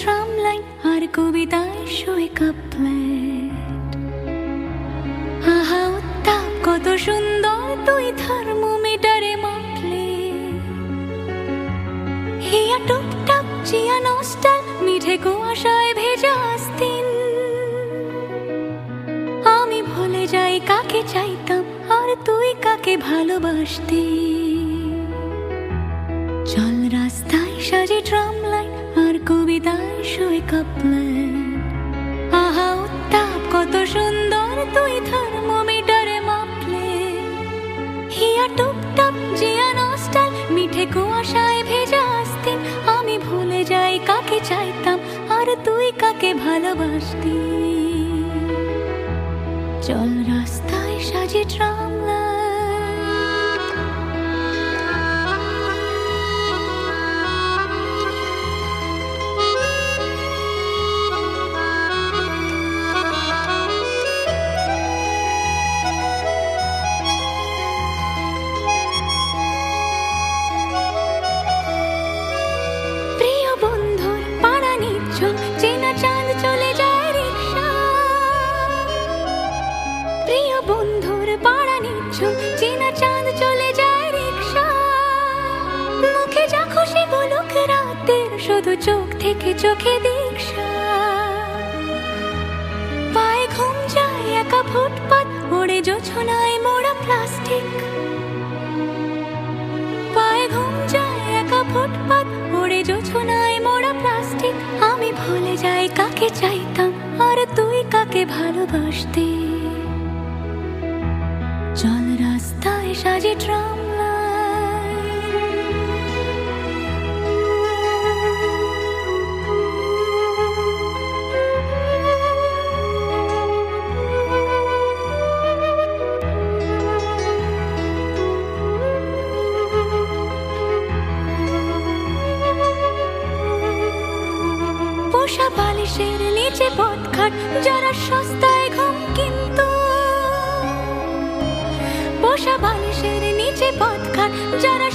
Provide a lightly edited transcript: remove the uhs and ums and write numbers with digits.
Tram line আর কবিতায় শোয়ে couplet. আহা উত্তাপ কত সুন্দর তুই থার্মোমিটারে মাপলে। হিয়া টুপটাপ চিয়া নস্টাল মিঠে কুয়াশায় ভেজা আস্তিন। আমি ভুলে যাই কাকে চাইতাম আর তুই কাকে ভালোবাসতি। চল রাস্তায় সাজে ট্রাম লাইন আর কবিতায় শোয়ে কাপলেট। আহা উত্তাপ কত সুন্দর তুই থার্মোমিটারে মাপলে। হিয়া টুপটাপ জিয়া নস্টাল মিঠে কুয়াশায় ভেজা আস্তিন। আমি ভুলে যাই কাকে চাইতাম আর তুই কাকে ভালোবাসতি। চল রাস্তায় সাজে ট্রাম লাইন। প্রিয় বন্ধুর পাড়া নিচ্ছল চেনা চাঁদ চলে যায় রিক্সা। প্রিয় বন্ধুর পাড়া নিচ্ছল চেনা চাঁদ চলে যায় রিক্সা। মুখে যা খুশি বলুক রাতের শুধু চোখ থেকে চোখে দীক্ষা। পায়ে ঘুম যায় একা ফুটপাত ওড়ে জোছনায় মোড়া প্লাস্টিক। পায়ে ঘুম যায় একা ফুটপাত ওড়ে জোছনায় মোড়া প্লাস্টিক। আমি ভুলে যাই কাকে চাইতাম আর তুই কাকে ভালোবাসতি। চল রাস্তায় সাজে ট্রাম লাইন। পোষা বালিশের নিচে পথঘাট যারা সস্তায় ঘুম কিন্তু। পোষা বালিশের নিচে পথঘাট যারা